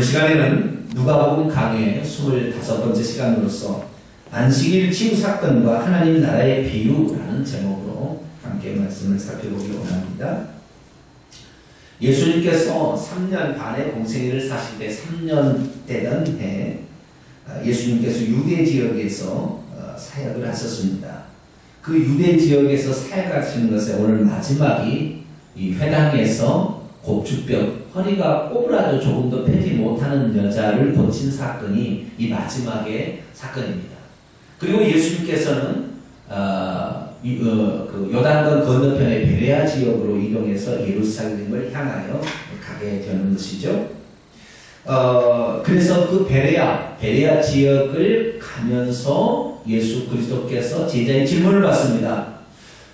이 시간에는 누가복음 강의 25번째 시간으로서 안식일 치유 사건과 하나님 나라의 비유라는 제목으로 함께 말씀을 살펴보기 원합니다. 예수님께서 3년 반의 공생애를 사실 때 3년 되던 해 예수님께서 유대 지역에서 사역을 하셨습니다. 그 유대 지역에서 사역하시는 것에 오늘 마지막이 이 회당에서 곱주병, 허리가 꼬부라져 조금 더 펴지 못하는 여자를 고친 사건이 이 마지막의 사건입니다. 그리고 예수님께서는 그 요단강 건너편의 베레아 지역으로 이동해서 예루살렘을 향하여 가게 되는 것이죠. 그래서 그 베레아 지역을 가면서 예수 그리스도께서 제자의 질문을 받습니다.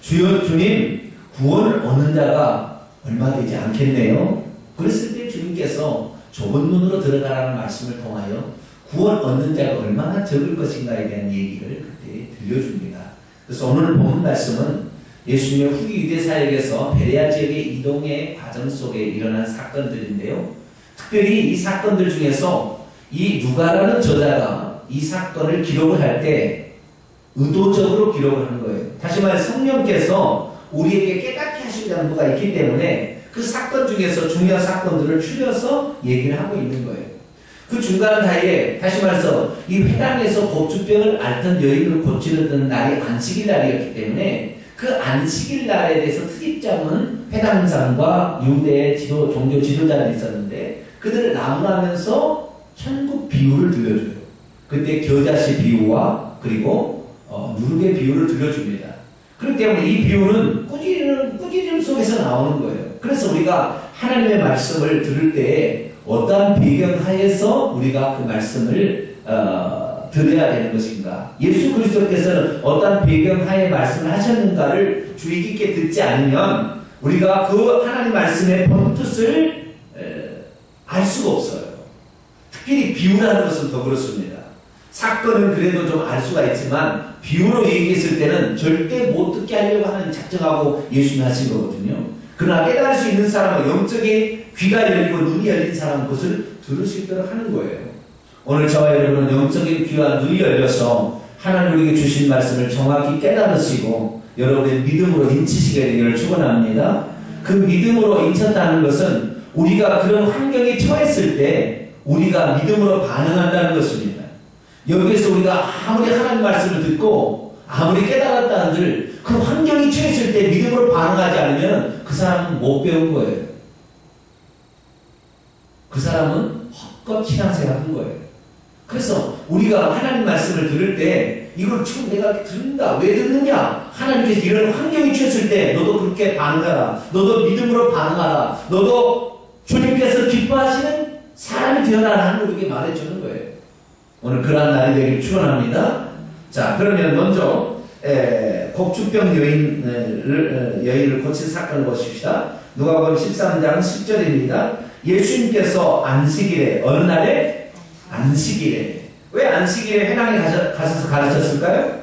주님, 구원을 얻는 자가 얼마 되지 않겠네요. 그랬을 때 주님께서 좁은 문으로 들어가라는 말씀을 통하여 구원 얻는 자가 얼마나 적을 것인가에 대한 얘기를 그때 들려줍니다. 그래서 오늘 본 말씀은 예수님의 후기 유대 사역에서 베레아 지역의 이동의 과정 속에 일어난 사건들인데요. 특별히 이 사건들 중에서 이 누가라는 저자가 이 사건을 기록을 할 때 의도적으로 기록을 하는 거예요. 다시 말해 성령께서 우리에게 깨닫게 하시려는 바가 있기 때문에 그 사건 중에서 중요한 사건들을 추려서 얘기를 하고 있는 거예요. 그 중간 사이에 다시 말해서 이 회당에서 곱주병을 앓던 여인을 고치려던 날이 안식일 날이었기 때문에 그 안식일 날에 대해서 특입자는 회당장과 유대의 종교 지도자들이 있었는데 그들을 나무라면서 천국 비유를 들려줘요. 그때 겨자씨 비유와 그리고 누룩의 비유를 들려줍니다. 그렇기 때문에 이 비유는 꾸짖음 속에서 나오는 거예요. 그래서 우리가 하나님의 말씀을 들을 때 어떠한 배경하에서 우리가 그 말씀을 들어야 되는 것인가? 예수 그리스도께서는 어떠한 배경하에 말씀을 하셨는가를 주의 깊게 듣지 않으면 우리가 그 하나님 말씀의 본뜻을 알 수가 없어요. 특히 비유라는 것은 더 그렇습니다. 사건은 그래도 좀 알 수가 있지만 비유로 얘기했을 때는 절대 못 듣게 하려고 하는 작정하고 예수님이 하신 거거든요. 그러나 깨달을 수 있는 사람은 영적인 귀가 열리고 눈이 열린 사람은 그것을 들을 수 있도록 하는 거예요. 오늘 저와 여러분은 영적인 귀와 눈이 열려서 하나님 우리에게 주신 말씀을 정확히 깨달으시고 여러분의 믿음으로 인치시게 되기를 축원합니다. 그 믿음으로 인쳤다는 것은 우리가 그런 환경에 처했을 때 우리가 믿음으로 반응한다는 것입니다. 여기에서 우리가 아무리 하나님 말씀을 듣고 아무리 깨달았다 한들 그 환경이 처했을 때 믿음으로 반응하지 않으면 그 사람은 못 배운 거예요. 그 사람은 헛것 신앙생활 한 거예요. 그래서 우리가 하나님 말씀을 들을 때 이걸 지금 내가 듣는다. 왜 듣느냐? 하나님께서 이런 환경이 처했을 때 너도 그렇게 반응하라. 너도 믿음으로 반응하라. 너도 주님께서 기뻐하시는 사람이 되어라 하는 우리에게 말해주는 거예요. 오늘 그러한 날이 되기를 축원합니다. 자, 그러면 먼저 곱주병 여인을 고친 사건을 보십시다. 누가복음 13장 10절입니다. 예수님께서 안식일에 어느 날에? 안식일에. 왜 안식일에 회당에 가셔서 가르쳤을까요?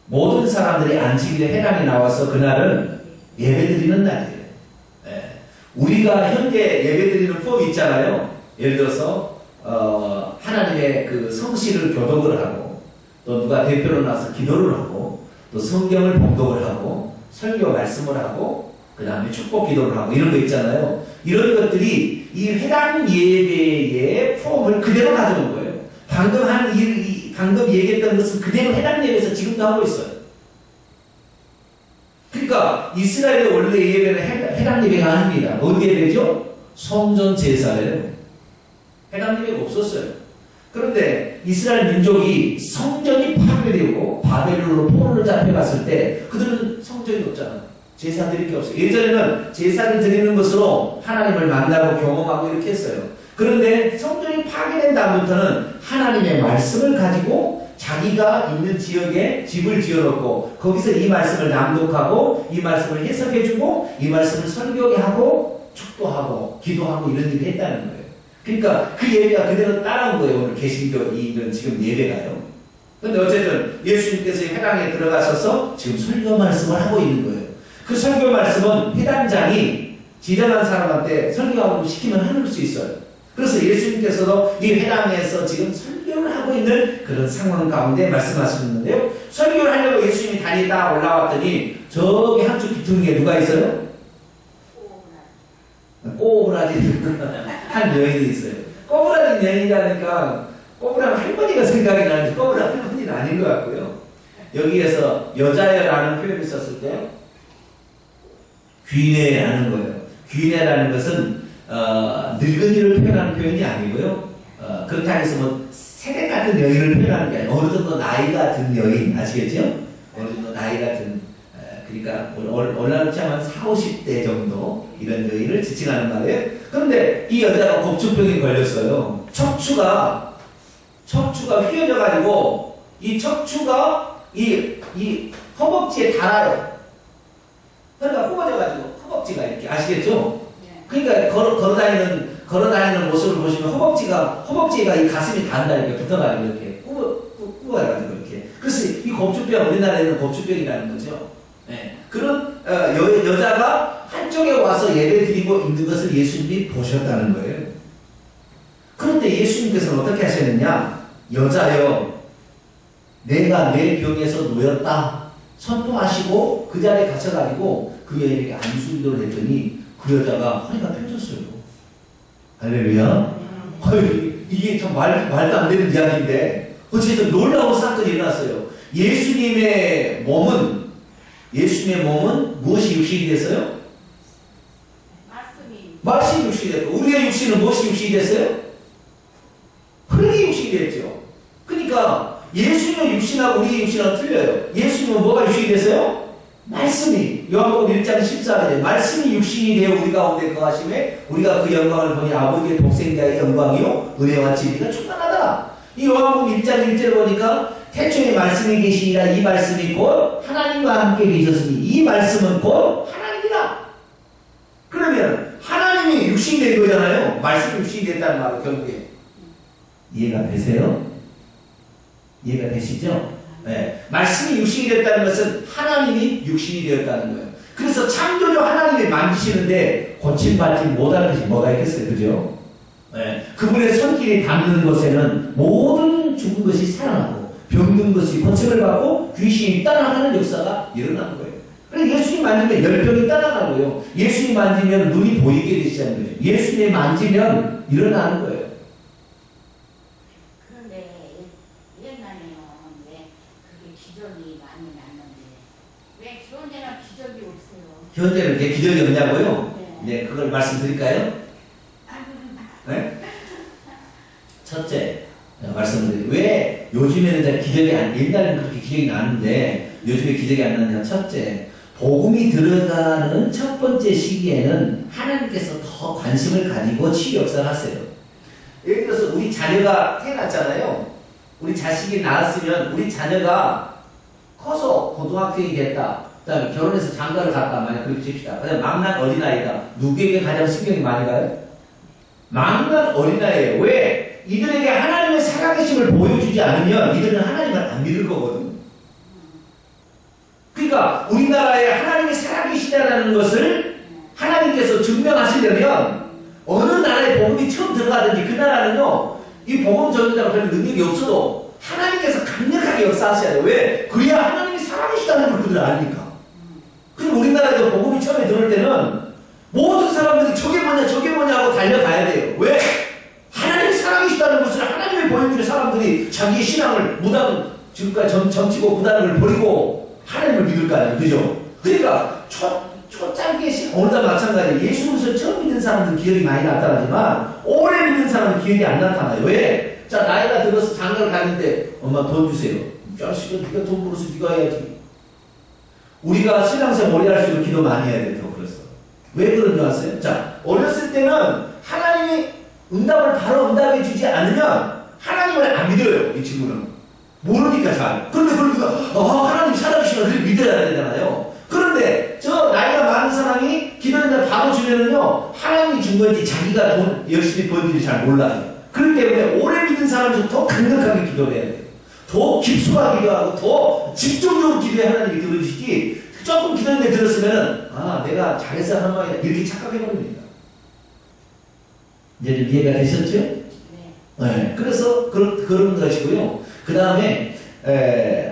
모든 사람들이 안식일에 회당에 나와서 그날은 예배드리는 날이에요. 우리가 현재 예배드리는 법이 있잖아요. 예를 들어서 하나님의 그 성실을 교독을 하고 또 누가 대표로 나와서 기도를 하고 또 성경을 봉독을 하고 설교 말씀을 하고 그 다음에 축복 기도를 하고 이런 거 있잖아요. 이런 것들이 이 회당 예배의 폼을 그대로 가져온 거예요. 방금 얘기했던 것은 그대로 회당 예배에서 지금도 하고 있어요. 그러니까 이스라엘의 원래 예배는 회당 예배가 아닙니다. 어디 예배죠? 성전 제사예요. 회당 예배가 없었어요. 그런데 이스라엘 민족이 성전이 파괴되고 바벨론으로 포로를 잡혀갔을 때 그들은 성전이 없잖아요. 제사 드릴 게 없어요. 예전에는 제사를 드리는 것으로 하나님을 만나고 경험하고 이렇게 했어요. 그런데 성전이 파괴된 다음부터는 하나님의 말씀을 가지고 자기가 있는 지역에 집을 지어놓고 거기서 이 말씀을 낭독하고 이 말씀을 해석해주고 이 말씀을 설교하게 하고 축도하고 기도하고 이런 일을 했다는 거예요. 그러니까 그 예배가 그대로 따라온 거예요. 오늘 개신교 이런 지금 예배가요. 그런데 어쨌든 예수님께서 회당에 들어가셔서 지금 설교 말씀을 하고 있는 거예요. 그 설교 말씀은 회당장이 지정한 사람한테 설교하고 시키면 하는 수 있어요. 그래서 예수님께서도 이 회당에서 지금 설교를 하고 있는 그런 상황 가운데 말씀하시는데요. 설교를 하려고 예수님이 다니다 올라왔더니 저기 한쪽 귀퉁이에 누가 있어요? 꼬부라진 한 여인이 있어요. 꼬부라진 여인이라니까 꼬부랑 할머니가 생각이 나는데 꼬부랑 할머니는 아닌 것 같고요. 여기에서 여자여라는 표현을 썼을 때 귀내라는 거예요. 귀내라는 것은 늙은이를 표현하는 표현이 아니고요. 그렇다 해서 뭐 세대 같은 여인을 표현하는 게 아니고 어느 정도 나이가 든 여인 아시겠죠? 어느 정도 나이가 든 그러니까 올라놓지 않으면 40, 50대 정도 이런 여인을 지칭하는 말이에요. 그런데 이 여자가 겁주병에 걸렸어요. 척추가 휘어져 가지고 이 척추가 이 허벅지에 닿아요. 그러니까 후어져 가지고 허벅지가 이렇게 아시겠죠? 그러니까 걸어다니는 모습을 보시면 허벅지가 이 가슴이 닿는다 이렇게 붙어가지고 이렇게 꾸어가지고 이렇게. 그래서 이 겁주병 우리나라에는 겁주병이라는 거죠. 네. 그런 여자가 한쪽에 와서 예배 드리고 있는 것을 예수님이 보셨다는 거예요. 그런데 예수님께서는 어떻게 하셨느냐? 여자여, 내가 내 병에서 놓였다 선포하시고 그 자리에 갇혀가지고 그 여인에게 안수기도를 했더니 그 여자가 허리가 펴졌어요. 할렐루야. 이게 참 말도 안 되는 이야기인데 어쨌든 놀라운 사건이 일어났어요. 예수님의 몸은 무엇이 육신이 됐어요? 말씀이 육신이 됐고 우리의 육신은 무엇이 육신이 됐어요? 흙이 육신이 됐죠. 그러니까 예수님의 육신하고 우리의 육신은 틀려요. 예수님은 뭐가 육신이 됐어요? 말씀이. 요한복음 1장 14절에 말씀이 육신이 되어 우리 가운데 거하심에 우리가 그 영광을 보니 아버지의 독생자의 영광이요 은혜와 진리가 충만하더라. 이 요한복음 1장 1절에 보니까 태초에 말씀이 계시니라. 이 말씀이 곧 하나님과 함께 계셨으니 이 말씀은 곧 하나님이다. 그러면 하나님이 육신이 된 거잖아요. 말씀이 육신이 됐다는 말은 결국에 이해가 되세요? 이해가 되시죠? 네. 말씀이 육신이 됐다는 것은 하나님이 육신이 되었다는 거예요. 그래서 창조주 하나님이 만지시는데 고침받지 못하는 것이 뭐가 있겠어요? 그죠? 네. 그분의 손길이 닿는 곳에는 모든 죽은 것이 살아나고 병든 것이 고침을 받고 귀신이 떠나가는 역사가 일어나는 거예요. 그래서 예수님 만지면 열병이 떠나가고요. 예수님 만지면 눈이 보이게 되시는 거예요. 예수님 만지면 일어나는 거예요. 그런데 옛날에는 왜 그게 기적이 많이 났는데 왜 현재는 기적이 없어요? 현재는 왜 기적이 없냐고요? 네. 네, 그걸 말씀드릴까요? 네? 첫째, 말씀드릴게요. 왜 요즘에는 기적이 옛날에는 그렇게 기적이 나는데 요즘에 기적이 안 나느냐? 첫째, 복음이 들어가는 첫 번째 시기에는 하나님께서 더 관심을 가지고 치유 역사를 하세요. 예를 들어서 우리 자녀가 태어났잖아요. 우리 자식이 낳았으면 우리 자녀가 커서 고등학생이 됐다. 그 다음에 결혼해서 장가를 갔다. 만약 그렇게 칩시다. 그다음에 망난 어린아이다. 누구에게 가장 신경이 많이 가요? 망난 어린아이예요. 왜? 이들에게 하나님의 살아계심을 보여주지 않으면 이들은 하나님을 안 믿을 거거든. 그러니까 우리나라에 하나님이 살아계시다라는 것을 하나님께서 증명하시려면 어느 나라에 복음이 처음 들어가든지 그 나라는요, 이 복음 전도자가 별 능력이 없어도 하나님께서 강력하게 역사하셔야 돼요. 왜? 그래야 하나님이 살아계시다는 걸 그들 아니까. 그리고 우리나라에도 복음이 처음에 들어올 때는 모든 사람들이 저게 뭐냐 하고 달려가야 돼요. 왜? 하나님이 살아계시다는 것을 하나님이 보여주는 사람들이 자기의 신앙을 지금까지 점치고 무다는 걸 버리고 하나님을 믿을 거 아니에요. 그죠? 그러니까 초창기에 오늘도 마찬가지예요. 예수 그리스도를 처음 믿는 사람들은 기억이 많이 나타나지만 오래 믿는 사람은 기억이 안 나타나요. 왜? 자, 나이가 들어서 장가를 갔는데 엄마 돈 주세요. 자식은 네가 돈 벌어서 네가 해야지. 우리가 신앙생활 오래 할수록 기도 많이 해야 돼요. 그래서 왜 그런 줄 아세요? 자, 어렸을 때는 하나님이 응답을 바로 응답해 주지 않으면 하나님을 안 믿어요. 이 친구는 모르니까 잘. 그런데 그러니까 하나님 살아계시면 믿어야 되잖아요. 그런데 저 나이가 많은 사람이 기도했는데 바로 주면은요, 하나님이 준 건지 자기가 돈 열심히 번지를 잘 몰라요. 그렇기 때문에 오래 믿는 사람은 더 강력하게 기도를 해야 돼요. 더 깊숙하게 기도하고 더 집중적으로 기도해 하나님이 들어주시지, 조금 기도했는데 들었으면은 내가 잘해서 하는 말이야 이렇게 착각해버립니다. 이제 좀 이해가 되셨죠? 네. 네. 그래서 그런 것이고요. 그 다음에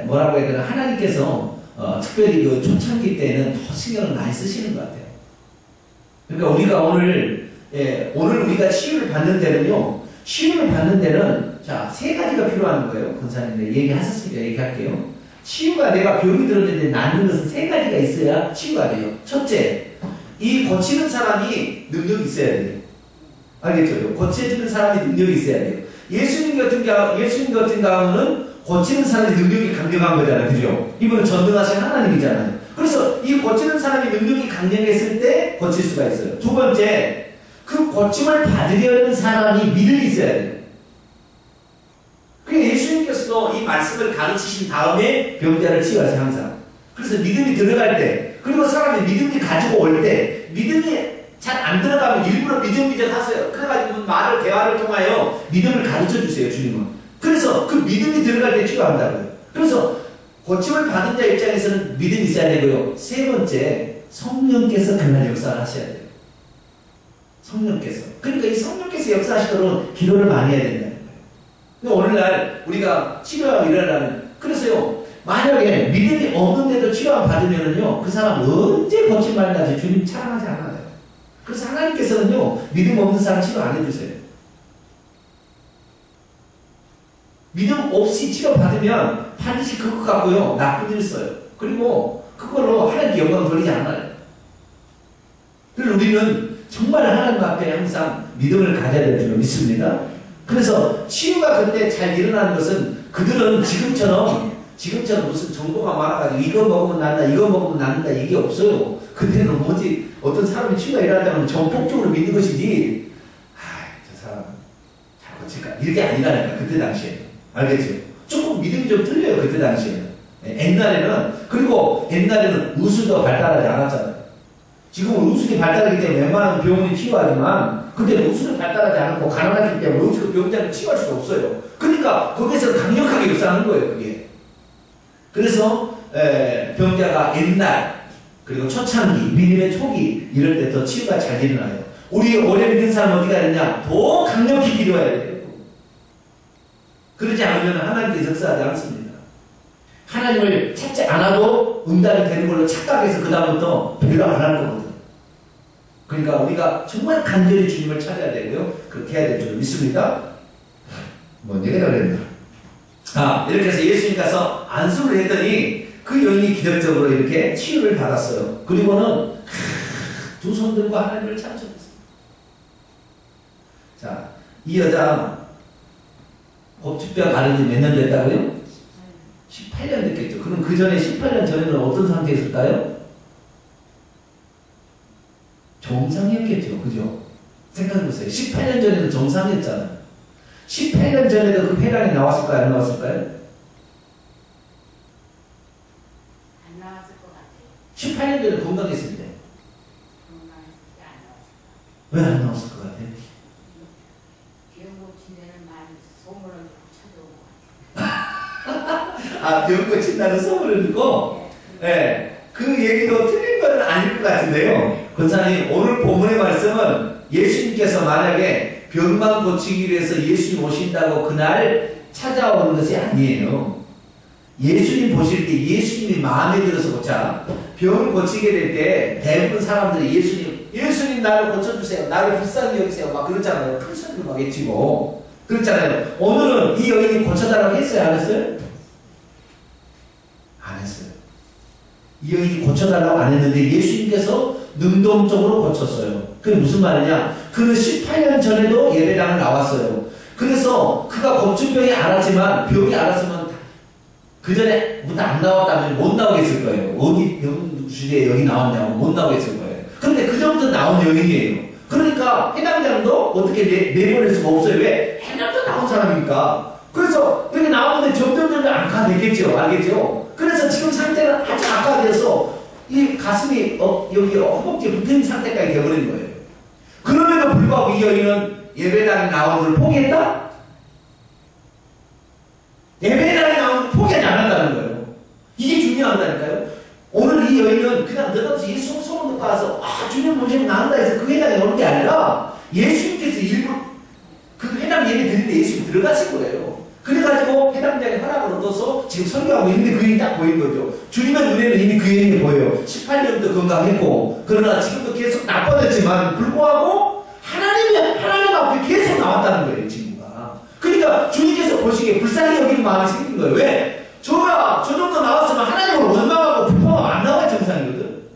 뭐라고 해야 되나, 하나님께서 특별히 그 초창기 때는 더 신경을 많이 쓰시는 것 같아요. 그러니까 우리가 오늘 우리가 치유를 받는 데는요, 치유를 받는 데는 자, 세 가지가 필요한 거예요. 권사님들 얘기하셨으니까 얘기할게요. 치유가, 내가 병이 들었는데 낫는 것은 세 가지가 있어야 치유가 돼요. 첫째, 이 고치는 사람이 능력이 있어야 돼요. 알겠죠? 고쳐주는 사람이 능력이 있어야 돼요. 예수님 같은 경우는 고치는 사람이 능력이 강력한 거잖아요. 그죠? 이분은 전능하신 하나님이잖아요. 그래서 이 고치는 사람이 능력이 강력했을 때 고칠 수가 있어요. 두 번째, 그 고침을 받으려는 사람이 믿음이 있어야 돼요. 그게 예수님께서도 이 말씀을 가르치신 다음에 병자를 치유하세요, 항상. 그래서 믿음이 들어갈 때, 그리고 사람이 믿음이 가지고 올 때, 믿음이 잘 안 들어가면 일부러 믿음 하세요. 그래가지고 대화를 통하여 믿음을 가르쳐 주세요, 주님은. 그래서 그 믿음이 들어갈 때 치유한다고요. 그래서 고침을 받은 자 입장에서는 믿음이 있어야 되고요. 세 번째, 성령께서 그날 역사를 하셔야 돼요. 성령께서. 그러니까 이 성령께서 역사하시도록 기도를 많이 해야 된다는 거예요. 근데 오늘날 우리가 치료가 일어나면, 그래서요, 만약에 믿음이 없는데도 치료를 받으면은요, 그 사람 언제 고침 받는지 주님 찬양하지 않아요. 그래서 하나님께서는요, 믿음 없는 사람 치료 안 해주세요. 믿음 없이 치료받으면 반드시 그거 갖고요, 나쁜 일 써요. 그리고 그걸로 하나님께 영광 돌리지 않아요. 그래서 우리는 정말 하나님 앞에 항상 믿음을 가져야 될 줄 믿습니다. 그래서 치유가 그때 잘 일어나는 것은, 그들은 지금처럼 무슨 정보가 많아가지고 이거 먹으면 낫다, 이거 먹으면 낫다, 이게 없어요. 그때는 뭐지, 어떤 사람이 치유가 일어나자면 전폭적으로 믿는 것이지, 저 사람 잘 고칠까, 이게 아니라니까, 그때 당시에. 알겠죠? 조금 믿음이 좀 틀려요, 그때 당시에는. 그리고 옛날에는 의술도 발달하지 않았잖아요. 지금은 의술이 발달하기 때문에 웬만한 병원이 치유하지만, 그때는 의술이 발달하지 않고 가난하기 때문에 의술 병자를 치유할 수가 없어요. 그러니까 거기서 강력하게 역사하는 거예요, 그게. 그래서 병자가 옛날, 그리고 초창기, 믿음의 초기 이럴 때 더 치유가 잘 일어나요. 우리 오래 믿는 사람 어디가 되냐? 더 강력히 기도해야 돼요. 그러지 않으면 하나님께서 역사하지 않습니다. 하나님을 찾지 않아도 응답이 되는 걸로 착각해서 그 다음부터 별로 안 할 거거든. 그러니까 우리가 정말 간절히 주님을 찾아야 되고요. 그렇게 해야 될 줄 믿습니다. 뭐 내가 그랬나? 이렇게 해서 예수님 가서 안수를 했더니 그 여인이 기적적으로 이렇게 치유를 받았어요. 그리고는 두 손 들고 하나님을 찬송했어요. 자, 이 여자 고추뼈 가른 지 몇 년 됐다고요? 18년 됐겠죠. 그럼 그 전에 18년 전에는 어떤 상태였을까요? 정상이었겠죠. 그죠? 생각해보세요. 18년 전에는 정상이었잖아요. 18년 전에도 그 폐렴이 나왔을까요? 안 나왔을까요? 안 나왔을 것 같아요. 18년 전에 건강했을 때. 건강했을 때 안 나왔을 것 같아요. 왜 안 나왔을 것 같아요? 병 고친 데는 많이 소문을 듣고 찾아온 것 같아요. 병 고친다는 소문을 듣고? 네. 그 얘기도 틀린 건 아닐 것 같은데요. 권사님, 오늘 본문의 말씀은 예수님께서 만약에 병만 고치기 위해서 예수님 오신다고 그날 찾아오는 것이 아니에요. 예수님 보실 때 예수님이 마음에 들어서 고쳐. 병을 고치게 될 때 대부분 사람들이 예수님 나를 고쳐주세요. 나를 불쌍히 여기세요. 막 그러잖아요. 큰 소리를 막 외치고. 그렇잖아요. 오늘은 이 여인이 고쳐달라고 했어요? 안 했어요? 안 했어요. 이 여인이 고쳐달라고 안 했는데 예수님께서 능동적으로 고쳤어요. 그게 무슨 말이냐? 그는 18년 전에도 예배당을 나왔어요. 그래서 그가 고충병이 알았지만, 병이 알았으면 그 전에부터 안 나왔다면 못 나오겠을 거예요. 어디 주제에 여기 나왔냐고 못 나오겠을 거예요. 그런데 그 전부터 나온 여인이에요. 그러니까 해당자도 어떻게 내보낼 수가 없어요. 왜? 해당자 나온 사람이니까. 그래서 여기 나오는데 점점 악화됐겠죠. 알겠죠? 그래서 지금 상태는 아주 악화돼서 이 가슴이 여기 허벅지에 붙은 상태까지 되어버린 거예요. 그럼에도 불구하고 이 여인은 예배당에 나오는 걸 포기했다? 예배당에 나오는 걸 포기하지 않았다는 거예요. 이게 중요하다니까요. 오늘 이 여인은 그냥 내가 예수 소문 듣고 와서 주님 보시면 나온다 해서 그 회당에 오는 게 아니라 예수님께서 일부 그 회당 예배 드리는데 예수님 들어가신 거예요. 그래가지고 회당장의 허락을 얻어서 지금 설교하고 있는데 그 여인이 딱 보인 거죠. 주님의 눈에는 이미 그 여인이 보여요. 18년도 건강했고, 그러나 지금도 계속 나빠졌지만 불구하고 하나님 앞에 계속 나왔다는 거예요, 친구가. 그러니까 주님께서 보시기에 불쌍히 여기는 마음이 생긴 거예요. 왜? 저 정도 나왔으면 하나님을 원망하고 불평하고 안 나와야 정상이거든.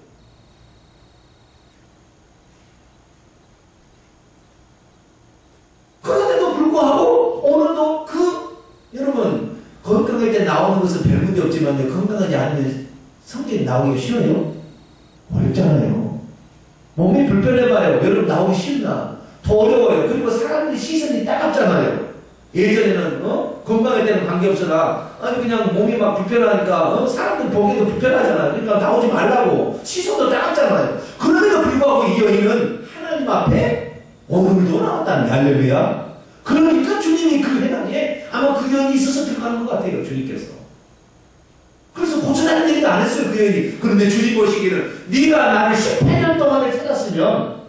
그런데도 불구하고 오늘도 여러분 건강할 때 나오는 것은 별 문제 없지만 건강하지 않으면 성질이 나오기가 쉬워요? 어렵잖아요. 몸이 불편해봐요. 여러분 나오기 쉽나? 더 어려워요. 그리고 사람들이 시선이 따갑잖아요. 예전에는 건강할 때는 관계없으나 아니 그냥 몸이 막 불편하니까 사람들 보기도 불편하잖아요. 그러니까 나오지 말라고 시선도 따갑잖아요. 그럼에도 불구하고 이 여인은 하나님 앞에 오늘도 나왔다는 게 할렐루야. 그러니까 주님이 그 회당에 아마 그 여인이 있어서 들어가는 것 같아요. 주님께서. 그래서 고쳐다는 얘기도 안 했어요. 그 여인이. 그런데 주님 보시기를 네가 나를 18년 동안에 찾았으면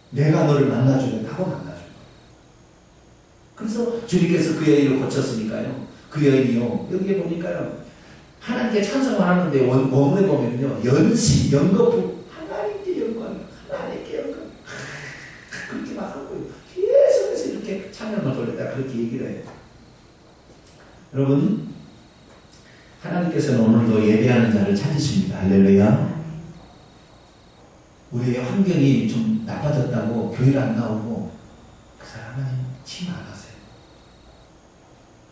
내가 너를 만나주겠다고 만나줄 거예요. 그래서 주님께서 그 여인을 고쳤으니까요. 그 여인이요. 여기에 보니까요. 하나님께 찬송을 하는데 원문에 보면요. 연신, 연거푸 하나님께 영광, 하나님께 영광 그렇게 막 하고요. 계속해서 이렇게 찬양을 돌렸다 그렇게 얘기를 해요. 여러분 하나님께서는 오늘도 예배하는 자를 찾으십니다. 할렐루야. 우리의 환경이 좀 나빠졌다고 교회를 안 나오고 그 사람 하나님 침 안 하세요.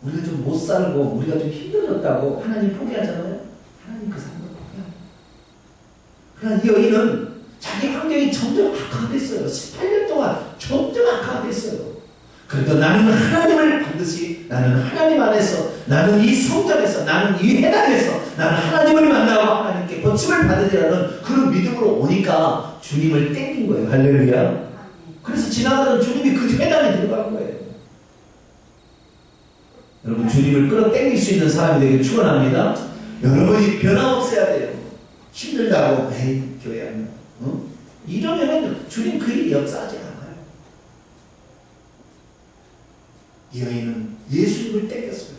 우리가 좀 못 살고 우리가 좀 힘들어졌다고 하나님 포기하잖아요. 하나님 그 사람을 포기합니다. 그러나 이 여인은 자기 환경이 점점 악화됐어요. 18년 동안 점점 악화됐어요. 그래도 나는 하나님을 반드시 나는 하나님 안에서 나는 이 성전에서 나는 이 회당에서 나는 하나님을 만나고 하나님께 고침을 받으리라는 그런 믿음으로 오니까 주님을 땡긴 거예요. 할렐루야. 그래서 지나가던 주님이 그 회당에 들어간 거예요. 여러분 주님을 끌어당길 수 있는 사람이 되길 축원합니다. 여러분이 변함없어야 돼요. 힘들다고 에이 교회 안 가. 이러면은 주님 그 일이 역사하지 않아요. 이 여인은 예수님을 땡겼어요.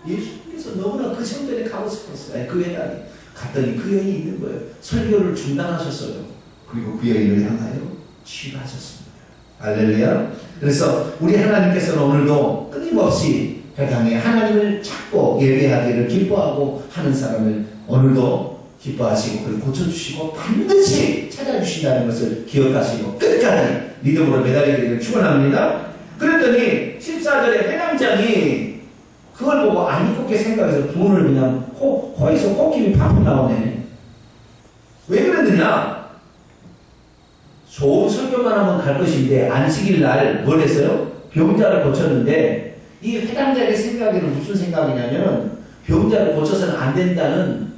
예수님께서 너무나 그 성전에 가고 싶었어요. 그 회당에 갔더니 그 여인이 있는 거예요. 설교를 중단하셨어요. 그리고 그 여인을 향하여 치유하셨습니다. 할렐루야. 그래서 우리 하나님께서는 오늘도 끊임없이 회당에 하나님을 찾고 예배하기를 기뻐하고 하는 사람을 오늘도 기뻐하시고 그걸 고쳐주시고 반드시 찾아주신다는 것을 기억하시고 끝까지 믿음으로 매달리기를 축원합니다. 그랬더니 14절에 회당장이 그걸 보고 안 이쁘게 생각해서 돈을 그냥 코에서 코김이 팍팍 나오네. 왜 그랬느냐? 좋은 설교만 하면 갈 것인데 안식일 날 뭘 했어요? 병자를 고쳤는데 이 회당장의 생각에는 무슨 생각이냐면 병자를 고쳐서는 안 된다는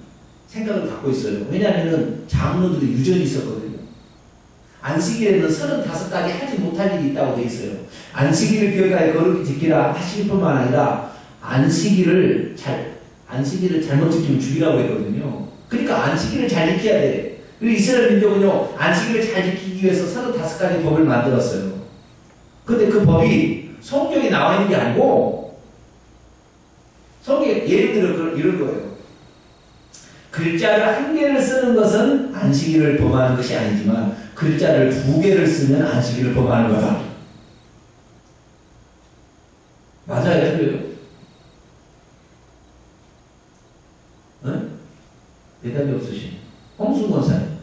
생각을 갖고 있어요. 왜냐하면 장로들이 유전이 있었거든요. 안식일에는 35가지 하지 못할 일이 있다고 되어 있어요. 안식일을 기억하여 거룩히 지키라 하실 뿐만 아니라 안식일을 잘못 지키면 죽이라고 했거든요. 그러니까 안식일을 잘 지켜야 돼. 그리고 이스라엘 민족은요, 안식일을 잘 지키기 위해서 35가지 법을 만들었어요. 근데 그 법이 성경에 나와 있는 게 아니고, 성경에 예를 들어 이런 거예요. 글자를 1개를 쓰는 것은 안식일을 범하는 것이 아니지만, 글자를 2개를 쓰면 안식일을 범하는 거다. 맞아요, 틀려요? 응? 대답이 없으신 홍순 권사님.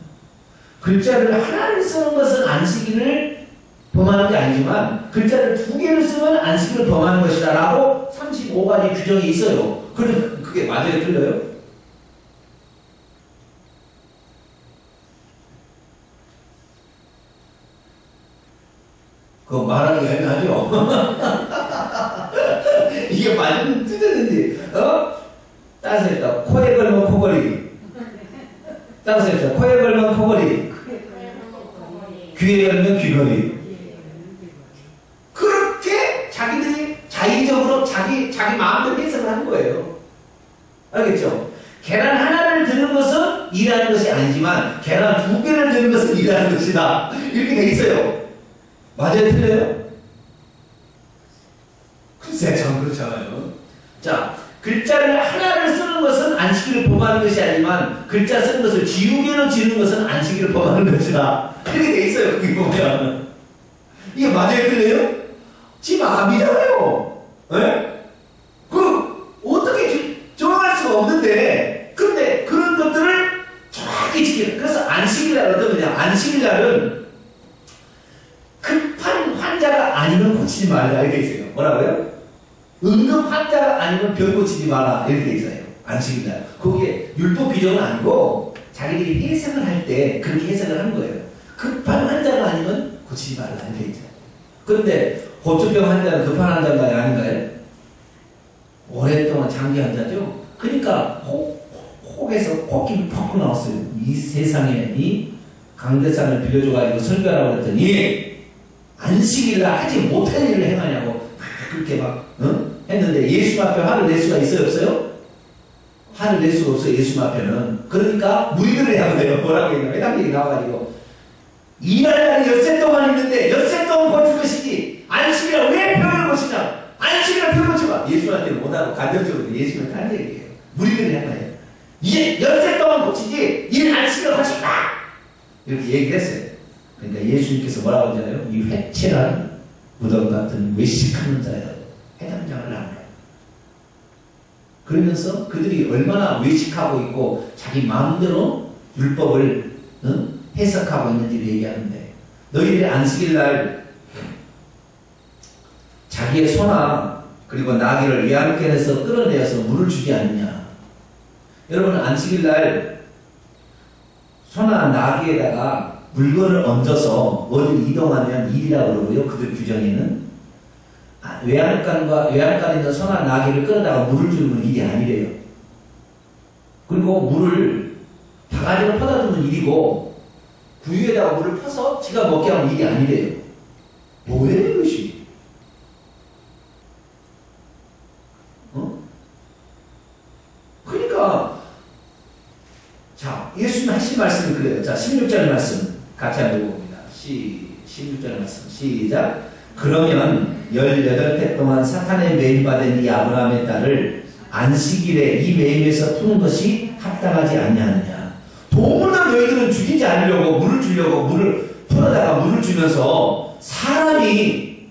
글자를 하나를 쓰는 것은 안식일을 범하는 게 아니지만 글자를 2개를 쓰면 안식일을 범하는 것이다 라고 35가지 규정이 있어요. 그런데 그게 맞아요, 틀려요? 그거 말하기 애매하죠? 이게 맞으면 뜯었는지, 따서 했다. 코에 걸면 코걸이. 따서 했다. 코에 걸면 코걸이. 귀에 걸면 귀걸이. 그렇게 자기들이 자의적으로 자기 마음대로 해석을 한 거예요. 알겠죠? 계란 하나를 드는 것은 일하는 것이 아니지만 계란 2개를 드는 것은 일하는 것이다. 이렇게 돼 있어요. 맞아요, 틀려요? 글쎄, 참 그렇잖아요. 자, 글자를 하나를 쓰는 것은 안식일을 범하는 것이 아니지만 글자 쓰는 것을 지우개로 지는 것은 안식일을 범하는 것이다. 이렇게 돼 있어요. 거기 보면. 이게 맞아요, 틀려요? 지금 암이잖아요. 예? 그 어떻게 정할 수가 없는데, 그런데 그런 것들을 정확히 지키는. 그래서 안식일날 어떤 거냐? 안식일날은 급한 환자가 아니면 고치지 말라 이렇게 있어요. 뭐라고요? 응급 환자가 아니면 병 고치지 마라 이렇게 있어요. 안식일날. 그게 율법 규정은 아니고 자기들이 해석을 할 때 그렇게 해석을 한 거예요. 급한 환자가 아니면 고치지 말라 이렇게 있잖아요. 그런데 고초병 환자는 급한 환자가 아닌가요? 오랫동안 장기 환자죠. 그러니까 혹에서 코끼리 퍽 나왔어요. 이 세상에 이 강대상을 빌려줘가지고 설교하라고 그랬더니 안식일날 하지 못할 일을 행하냐고 그렇게 막 했는데 예수 앞에 화를 낼 수가 있어요, 없어요? 화를 낼 수가 없어요, 예수 앞에는. 그러니까 무리들을 해야 돼요. 뭐라고 했냐? 회당들이 나와가지고 이날날이 엿새 동안 있는데 엿새 동안 고칠 것이지 안식일날 왜 병을 고치냐? 안식일날 병 고치마. 예수한테 못하고 간접적으로 예수한테 한 얘기예요. 무리들을 한 거예요. 이제 엿새 동안 고치지 이 안식일날 고치지 마! 이렇게 얘기를 했어요. 그러니까 예수님께서 뭐라고 하잖아요? 이 회칠한 무덤 같은 외식하는 자야. 해당장을 나눠요. 그러면서 그들이 얼마나 외식하고 있고 자기 마음대로 율법을 해석하고 있는지를 얘기하는데 너희들이 안식일날 자기의 소나 그리고 나귀를 외양간에서 끌어내어서 물을 주지 않느냐. 여러분 안식일날 소나 나귀에다가 물건을 얹어서 어디를 이동하면 일이라고 그러고요. 그들 규정에는 외양간에 있는 소나 나귀를 끌어다가 물을 주는 일이 아니래요. 그리고 물을 바가지로 퍼다 주는 일이고 구유에다가 물을 퍼서 지가 먹게 하는 일이 아니래요. 뭐예요 이것이? 그러니까 자 예수님 하신 말씀이 그래요. 자 16절 말씀 같이 한번 읽어봅니다. 16절 말씀 시작. 그러면 18해 동안 사탄의 매임받은 이 아브라함의 딸을 안식일에 이 매임에서 푸는 것이 합당하지 않냐느냐. 동물로 너희들은 죽이지 않으려고 물을 주려고 물을 풀어다가 물을 주면서 사람이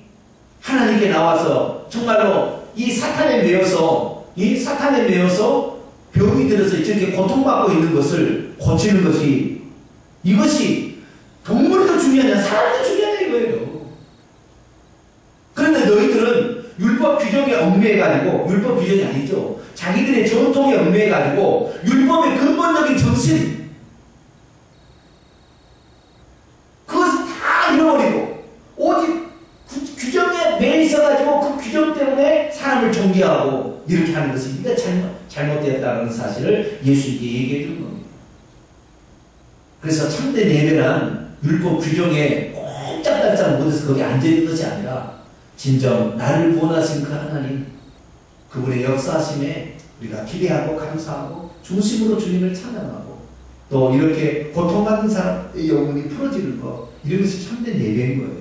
하나님께 나와서 정말로 이 사탄에 매여서 병이 들어서 이렇게 고통받고 있는 것을 고치는 것이 이것이 동물도 중요하냐 사람도 중요하냐 이거예요. 그런데 너희들은 율법 규정에 얽매여가지고 율법 규정이 아니죠. 자기들의 전통에 얽매여가지고 율법의 근본적인 정신 그것을 다 잃어버리고 오직 규정에 매여 있어가지고 그 규정 때문에 사람을 정죄하고 이렇게 하는 것이 이게 잘못되었다는 사실을 예수님께 얘기해 준 겁니다. 그래서 참된 예배란 율법 규정에 꼼짝달싹 못해서 거기 앉아있는 것이 아니라 진정 나를 구원하신 그 하나님 그분의 역사하심에 우리가 기대하고 감사하고 중심으로 주님을 찬양하고 또 이렇게 고통받는 사람의 영혼이 풀어지는 것 이런 것이 참된 예배인 거예요.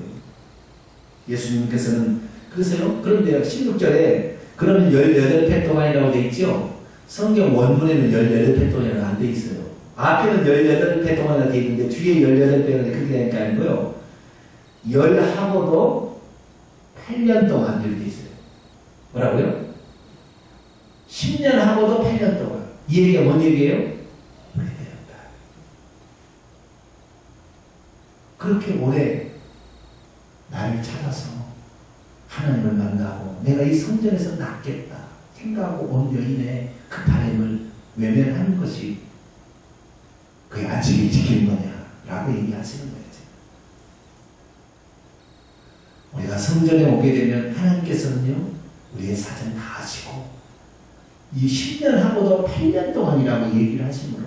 예수님께서는 그러세요? 그런데 16절에 그러면 18회 동안이라고 되어 있죠? 성경 원문에는 18회 동안이라고 안 되어 있어요. 앞에는 18회 동안이라고 되어 있는데 뒤에 18회는 그렇게 되니까 아니고요. 열하고도 8년 동안 이렇게 있어요. 뭐라고요? 10년 하고도 8년 동안. 이 얘기가 뭔 얘기예요? 오래되었다. 그렇게 오래 나를 찾아서 하나님을 만나고 내가 이 성전에서 낫겠다 생각하고 온 여인의 그 바람을 외면하는 것이 그게 안식일 지키는 거냐라고 얘기하시는 거예요. 우리가 성전에 오게 되면 하나님께서는요 우리의 사정 다 아시고 이 10년 하고도 8년 동안이라고 얘기를 하시므로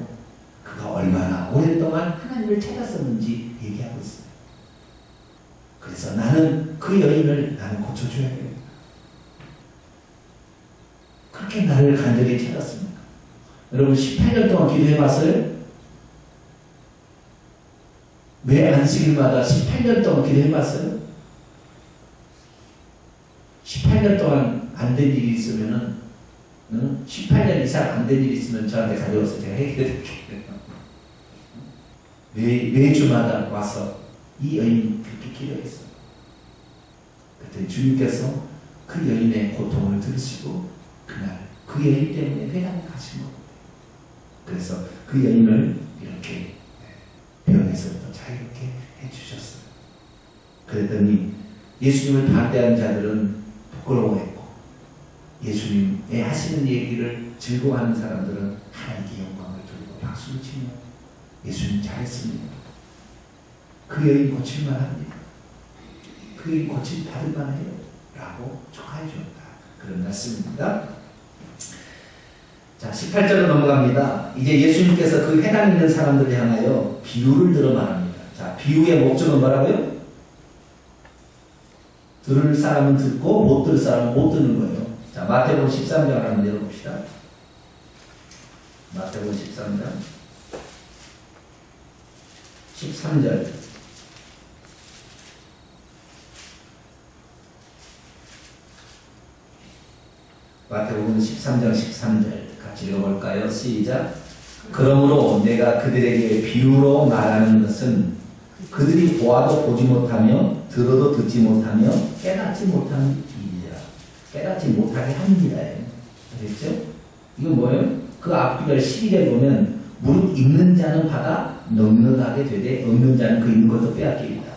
그가 얼마나 오랫동안 하나님을 찾았었는지 얘기하고 있어요. 그래서 나는 그 여인을 나는 고쳐줘야 됩니다. 그렇게 나를 간절히 찾았습니까? 여러분 18년 동안 기도해봤어요? 매 안식일마다 18년 동안 기도해봤어요? 18년 동안 안 된 일이 있으면은 18년 이상 안 된 일이 있으면 저한테 가져와서 제가 해결해드릴게요. 매주마다 와서 이 여인 그렇게 기도했어. 그때 주님께서 그 여인의 고통을 들으시고 그날 그 여인 때문에 회당에 가신 겁니다. 그래서 그 여인을 이렇게 병에서부터 자유롭게 해주셨어요. 그랬더니 예수님을 반대하는 자들은 부끄러워했고 예수님의 하시는 얘기를 즐거워하는 사람들은 하나님께 영광을 돌리고 박수를 치며 예수님 잘했습니다. 그 여인 고칠만 합니다. 그 여인 고칠 받을만 해요. 라고 축하해 주었다. 그런 말씀입니다. 자, 18절로 넘어갑니다. 이제 예수님께서 그 회당에 있는 사람들을 향하여 비유를 들어 말합니다. 자, 비유의 목적은 뭐라고요? 들을 사람은 듣고 못 들을 사람은 못 듣는 거예요. 자, 마태복음 13장을 한번 열어봅시다. 마태복음 13장 13절. 마태복음 13장 13절 같이 읽어볼까요? 시작. 그러므로 내가 그들에게 비유로 말하는 것은 그들이 보아도 보지 못하며 들어도 듣지 못하며 깨닫지 못하는 일이라. 깨닫지 못하게 합니다. 알겠죠? 이건 뭐예요? 그 앞뒤를 12절 보면 무릇 있는 자는 받아 넉넉하게 되되 없는 자는 그 있는 것도 빼앗깁니다.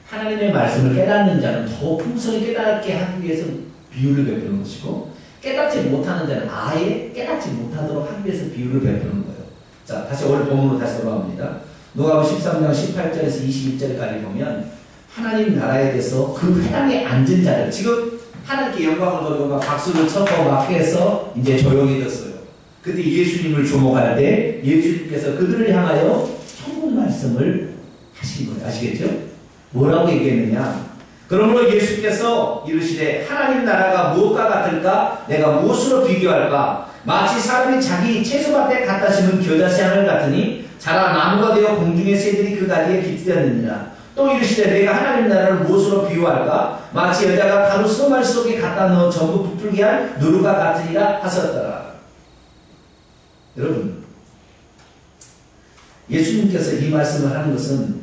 하나님의 말씀을 깨닫는 자는 더 풍성히 깨닫게 하기 위해서 비유를 베푸는 것이고 깨닫지 못하는 자는 아예 깨닫지 못하도록 하기 위해서 비유를 베푸는 거예요. 자, 다시 오늘 본문으로 다시 돌아옵니다. 누가복음 13장 18절에서 22절까지 보면 하나님 나라에 대해서 그 회당에 앉은 자들, 지금 하나님께 영광을 돌리고 막 박수를 쳐서 막 해서 이제 조용해졌어요. 그때 예수님을 주목할 때 예수님께서 그들을 향하여 천국 말씀을 하신 거예요. 아시겠죠? 뭐라고 얘기했느냐? 그러므로 예수께서 이르시되 하나님 나라가 무엇과 같을까? 내가 무엇으로 비교할까? 마치 사람이 자기 채소밭에 갖다 심은 겨자씨 하늘 같으니 자라 나무가 되어 공중의 새들이 그 가지에 깃들였느니라. 또 이르시되 내가 하나님 나라를 무엇으로 비유할까? 마치 여자가 가루 소말 속에 갖다 넣어 전부 부풀게 할 누루가 같으니라 하셨더라. 여러분, 예수님께서 이 말씀을 하는 것은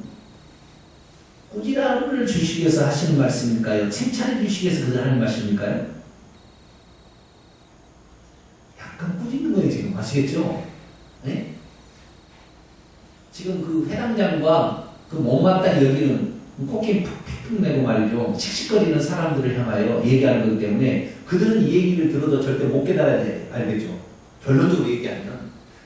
꾸지람을 주시기 위해서 하시는 말씀일까요? 칭찬해 주시기 위해서 그들 하는 말씀일까요? 약간 꾸짖는 거예요, 지금. 아시겠죠? 네? 지금 그 회당장과 그 못마땅히 여기는 코끼리 푹푹 내고 말이죠. 씩씩거리는 사람들을 향하여 얘기하는 거기 때문에 그들은 이 얘기를 들어도 절대 못 깨달아야 돼. 알겠죠? 결론적으로 얘기하면.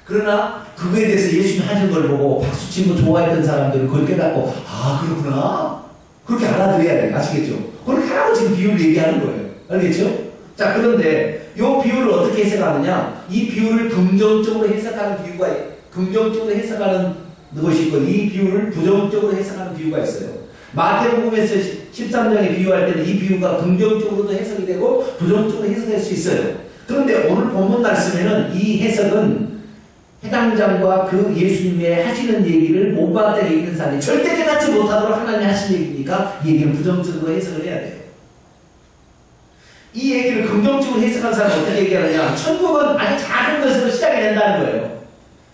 그러나 그거에 대해서 예수님 하신 걸 보고 박수치고 좋아했던 사람들은 그걸 깨닫고 아 그렇구나 그렇게 알아들어야 돼. 아시겠죠? 그렇게 하라고 지금 비유를 얘기하는 거예요. 알겠죠? 자, 그런데 이 비유를 어떻게 해석하느냐? 이 비유를 긍정적으로 해석하는 비유가 긍정적으로 해석하는 것이 있고 이 비유를 부정적으로 해석하는 비유가 있어요. 마태복음에서 13장에 비유할 때는 이 비유가 긍정적으로도 해석이 되고 부정적으로 해석될 수 있어요. 그런데 오늘 본문 말씀에는 이 해석은 해당장과 그 예수님의 하시는 얘기를 못 받았다 얘기하는 사람이 절대 깨닫지 못하도록 하나님이 하신 얘기니까 이 얘기를 부정적으로 해석을 해야 돼요. 이 얘기를 긍정적으로 해석한 사람은 어떻게 얘기하느냐? 천국은 아주 작은 것으로 시작이 된다는 거예요.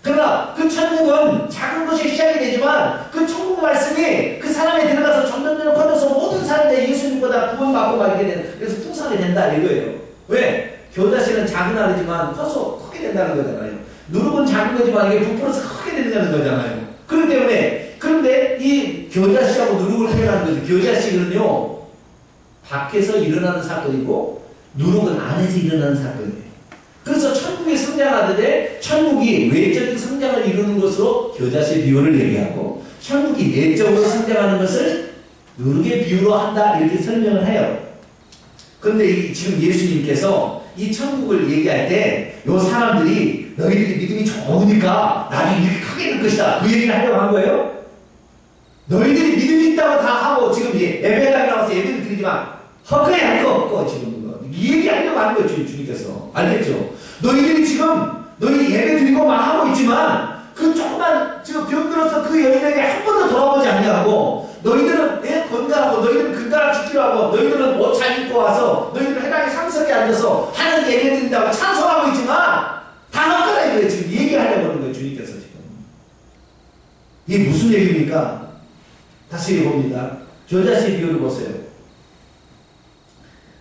그러나 그 천국은 작은 것이 시작이 되지만 그 천국 말씀이 그 사람에 들어가서 점점점 커져서 모든 사람들이 예수님보다 구원받고 말게 되는 그래서 풍성하게 된다 이거예요. 왜? 겨자씨는 작은 알이지만 커서 크게 된다는 거잖아요. 누룩은 작은 거지만 이게 부풀어서 크게 된다는 거잖아요. 그렇기 때문에 그런데 이 겨자씨하고 누룩을 표현하는 거죠. 겨자씨는요 밖에서 일어나는 사건이고 누룩은 안에서 일어나는 사건이에요. 그래서 천국이 성장하는데 천국이 외적인 성장을 이루는 것으로 겨자씨 비유를 얘기하고 천국이 내적으로 성장하는 것을 누룩의 비유로 한다 이렇게 설명을 해요. 그런데 지금 예수님께서 이 천국을 얘기할 때 이 사람들이 너희들이 믿음이 좋으니까 나중에 이렇게 크게 될 것이다 그 얘기를 하려고 한 거예요. 너희들이 믿음이 있다고 다 하고 지금 예배당에 나와서 예배를 드리지만 헛되이 할 거 없고 지금 이 얘기 하려고 하는 거예요. 주님께서 알겠죠? 너희들이 지금 너희 예배 드리고 막 하고 있지만 그 조그만 지금 병들어서 그 여인에게 한 번도 돌아보지 않냐고 너희들은 건강하고 너희들은 건강한 죽기로 하고 너희들은 옷 잘 입고 와서 너희들은 해당에 앉아서 하나님께 예배드린다고 찬송하고 있지만 다 헛거라 이거예요. 지금 얘기하려고 하는 거예요. 주님께서 지금. 이게 무슨 얘기입니까? 다시 해봅니다. 겨자씨 비유를 보세요.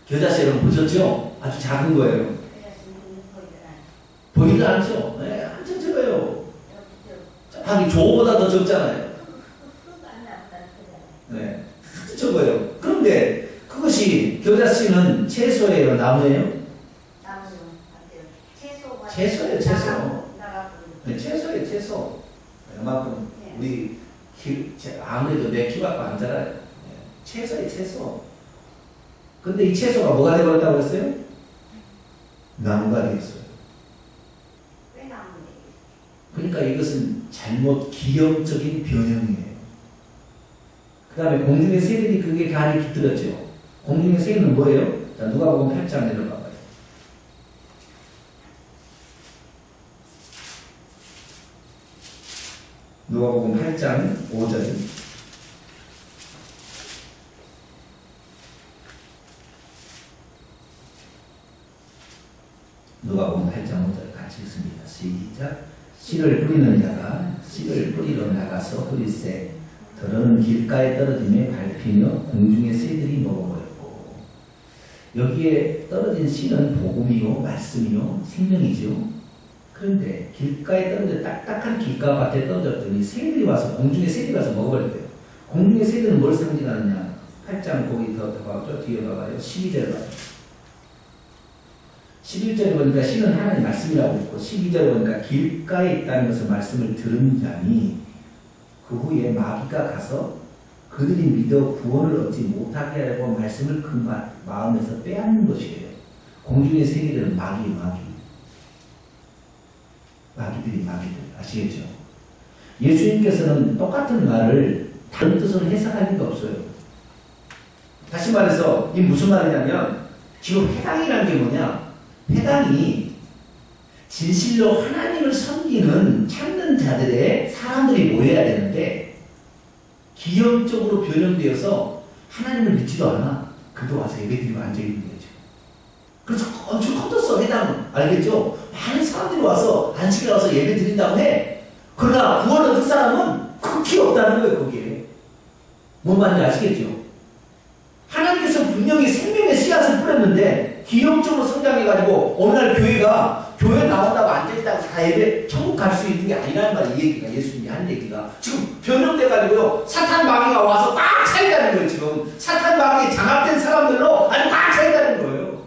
겨자씨 여러분 보셨죠? 아주 작은 거예요. 보이지 않죠? 네, 한참 적어요. 하긴 조보다 더 적잖아요. 네, 아주 적어요. 그런데 그것이 겨자씨는 채소예요, 나무예요? 채소예요, 채소. 네, 채소예요, 채소. 그만큼 우리 아무래도 내 키밖에 안 자라요. 네, 채소예요, 채소. 근데 이 채소가 뭐가 되어버렸다고 했어요? 나무가 되었어요. 그러니까 이것은 잘못 기형적인 변형이에요. 그 다음에 공중의 새들이 그게 간이 깃들었죠. 공중의 새는 뭐예요? 자, 누가복음 8장 내려가봐요. 누가복음 8장 5절. 누가복음 8장 5절 같이 읽습니다. 시작. 씨를 뿌리는 자가 씨를 뿌리러 나가서 뿌릴새 더러는 길가에 떨어지며 밟히며 공중의 새들이 먹어버렸고. 여기에 떨어진 씨는 복음이요 말씀이요 생명이죠. 그런데 길가에 떨어져 딱딱한 길가밭에 떨어졌더니 새들이 와서 공중의 새들이 와서 먹어버렸대요. 공중의 새들은 뭘 상징하느냐? 8장 거기 더 가죠. 뒤에 가봐요. 12절 봐요. 11절에 보니까 씨는 하나님 말씀이라고 했고 12절에 보니까 길가에 있다는 것을 말씀을 들은 자니 그 후에 마귀가 가서 그들이 믿어 구원을 얻지 못하게 하려고 말씀을 그 마음에서 빼앗는 것이에요. 공중의 새들은 마귀들이 아시겠죠? 예수님께서는 똑같은 말을 다른 뜻으로 해석할 리가 없어요. 다시 말해서 이 무슨 말이냐면 지금 해당이라는 게 뭐냐? 해당이 진실로 하나님을 섬기는 찾는 자들의 사람들이 모여야 되는데 기형적으로 변형되어서 하나님을 믿지도 않아. 그도 와서 예배드리고 앉아있는 거죠. 그래서 엄청 커졌어. 해당은. 알겠죠? 많은 사람들이 와서 안식에 와서 예배드린다고 해. 그러나 구원 얻은 사람은 극히 없다는 거예요. 거기에. 뭔 말인지 아시겠죠? 하나님께서 분명히 생명의 씨앗을 뿌렸는데 기형적으로 성장해가지고 어느 날 교회 나온다고 앉아있다고 다 예배 천국 갈 수 있는 게 아니라는 말이에요. 이 얘기가 예수님이 한 얘기가 지금 변형돼가지고요 사탄 마귀가 와서 꽉 차있다는 거예요. 지금 사탄 마귀에 장악된 사람들로 아주 꽉 차있다는 거예요.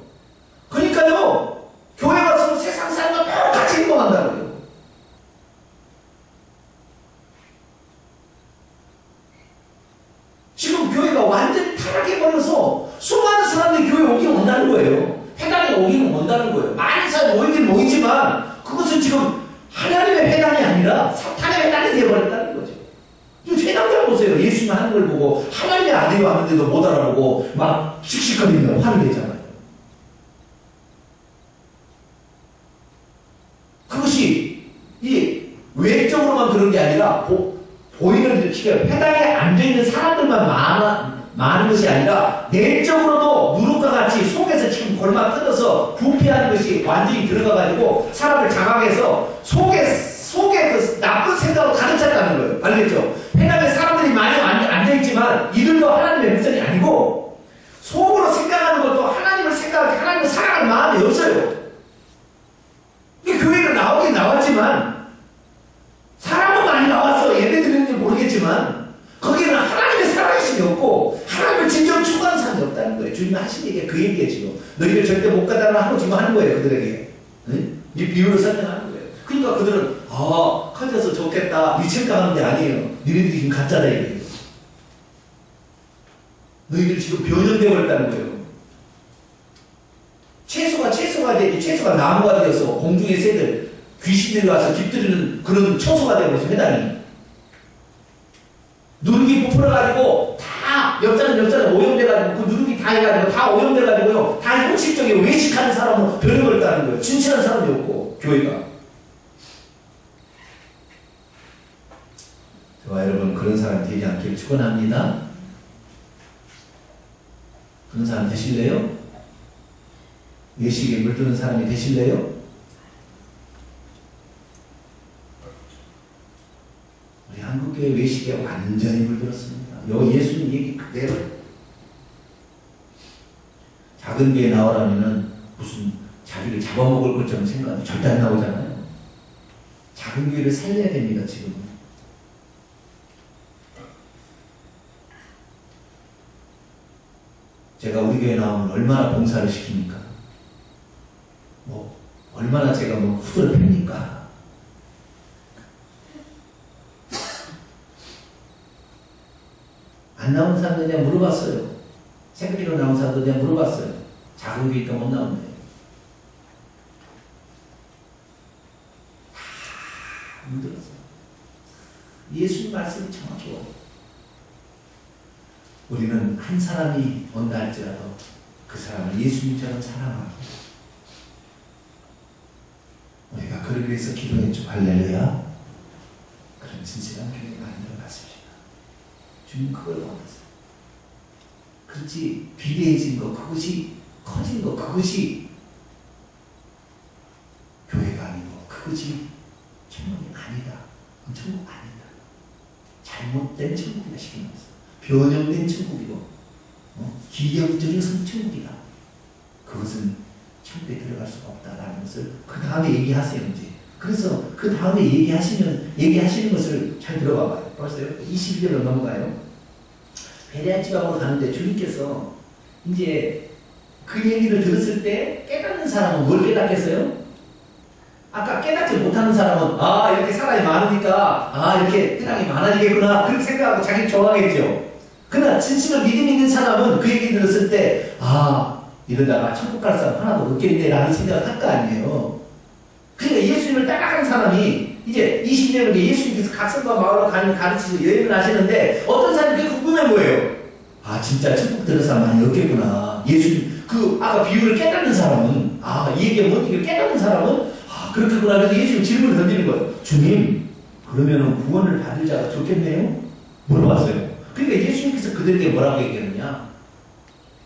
그러니까요 교회 가서 세상 사람과 똑같이 행동한다는 거예요. 지금 교회가 완전 타락해버려서 수많은 사람들이 교회 오긴 온다는 거예요. 회당에 오기는 온다는 거예요. 많은 사람이 모이긴 모이지만 그것은 지금 하나님의 회당이 아니라 사탄의 회당이 되어버렸다는 거죠. 지금 회당장 보세요. 예수님 하는 걸 보고 하나님의 아들이 왔는데도 못 알아보고 막 씩씩거리면 화를 내잖아요. 그것이 이 외적으로만 그런 게 아니라 보이는 회당에 앉아있는 사람들만 많은 것이 아니라 내적으로도 누룩과 같이 속에서 지금 골막 뜯어서 부패하는 것이 완전히 들어가가지고 사람을 장악해서 속에 그 나쁜 생각으로 가득 찼다는 거예요. 알겠죠? 회당에 사람들이 많이 앉아있지만 이들도 하나님의 백성이 아니고 속으로 생각하는 것도 하나님을 생각하고 하나님을 사랑하는 마음이 없어요. 이 교회를 나오긴 나왔지만 사람은 많이 나와서 예배 드리는지 모르겠지만 거기는 하나님의 살아계심이 없고 하나님을 진정 추구하는 사람이 없다는 거예요. 주님이 하신 얘기가 그 얘기예요. 지금 너희를 절대 못 가다라 하고 지금 하는 거예요. 그들에게. 응? 이 비유를 설명하는 거예요. 그러니까 그들은 커져서 좋겠다 이 생각하는 게 아니에요. 너희들이 지금 가짜다 이거예요. 너희들 지금 변형되어 버렸다는 거예요. 채소가 나무가 되어서 공중의 새들 귀신들이 와서 깃들이는 그런 처소가 되어서 회당이 누룩이 부풀어가지고 다 옆자는 오염돼가지고 그 누룩이 다 해가지고 다 오염돼가지고요 다 형식적인 외식하는 사람으로 변해버렸다는 거예요. 진실한 사람이 없고 교회가. 저와 여러분 그런 사람 되지 않길 축원합니다. 그런 사람 되실래요? 외식에 물드는 사람이 되실래요? 우리 한국교회 외식에 완전히 물들었습니다. 예수님 얘기 그대로. 작은 교회 나오라면은 무슨 자기를 잡아먹을 것처럼 생각하면 절대 안 나오잖아요. 작은 교회를 살려야 됩니다, 지금. 제가 우리 교회 나오면 얼마나 봉사를 시킵니까? 얼마나 제가 후드를 팹니까? 안 나온 사람들 그냥 물어봤어요. 새벽기로 나온 사람들 그냥 물어봤어요. 작은 교회니까 못 나온대. 다 힘들었어요. 예수님 말씀이 정확히 와요. 우리는 한 사람이 온다 할지라도 그 사람을 예수님처럼 사랑하고 우리가 그를 위해서 기도했죠. 할렐루야. 그런 진실한 교회가 만들어 갔습니다. 주님 그걸 원하세요. 그렇지 비대해진 거, 그것이 커진 거, 그것이 교회가 아니고 그것이 천국이 아니다. 천국 아니다. 잘못된 천국이다 시키면서 변형된 천국이고 기경적인 천국이다. 그것은 천국에 들어갈 수가 없다라는 것을 그 다음에 얘기하세요. 이제 그래서 그 다음에 얘기하시는 것을 잘 들어봐봐요. 벌써요. 22절로 넘어가요. 베레아 지방으로 가는데 주님께서 이제 그 얘기를 들었을 때 깨닫는 사람은 뭘 깨닫겠어요? 아까 깨닫지 못하는 사람은 이렇게 사람이 많으니까 이렇게 사람이 많아지겠구나 그렇게 생각하고 자기 좋아하겠죠. 그러나 진실로 믿음 있는 사람은 그 얘기 들었을 때 이러다가 천국 갈 사람 하나도 없겠네 라는 생각을 할 거 아니에요. 그러니까 예수님을 따라간 사람이 이제 20년에 예수님께서 각성과 마을로 가르치시고 여행을 하시는데 어떤 사람이 그게 궁금한 거예요. 진짜 천국 들은 사람 많이 없겠구나. 예수님 아까 비유를 깨닫는 사람은 이 얘기가 뭔 얘기를 깨닫는 사람은 그렇겠구나. 그래서 예수님 질문을 던지는 거예요. 주님 그러면 구원을 받을 자가 좋겠네요? 물어봤어요. 그러니까 예수님께서 그들에게 뭐라고 얘기하느냐.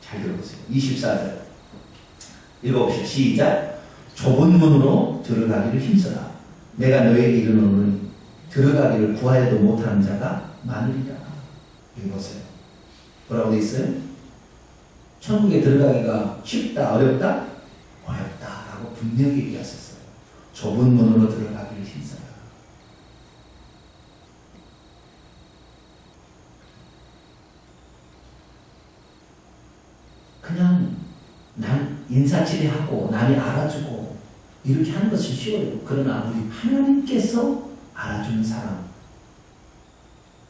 잘 들어보세요. 24절 읽어봅시다. 시작. 좁은 문으로 들어가기를 힘써라. 내가 너에게 이르노니 들어가기를 구하여도 못하는 자가 많으리라. 읽어보세요. 뭐라고 돼 있어요? 천국에 들어가기가 쉽다, 어렵다? 어렵다라고 분명히 얘기하셨어요. 좁은 문으로 들어가기를 힘써라. 그냥 난 인사치레하고 남이 알아주고 이렇게 하는 것은 쉬워요. 그러나 우리 하나님께서 알아주는 사람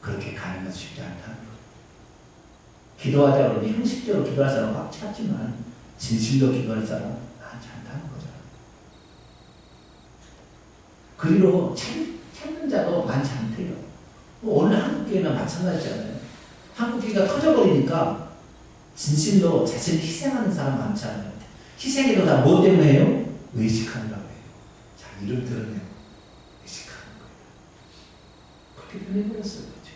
그렇게 가는 것은 쉽지 않다는 거예요. 기도하자 그러면 형식적으로 기도할 사람 막 찾지만 진실로 기도할 사람 많지 않다는 거죠. 그리고 찾는 자도 많지 않대요. 오늘 한국교회나 마찬가지잖아요. 한국교회가 터져버리니까 진실로 자신을 희생하는 사람 많지 않아요. 희생해도 다 뭐 때문에 해요? 외식하느라고 해요. 자, 이름 드러내요. 외식하는 거예요. 그렇게 변해버렸어요. 그렇죠?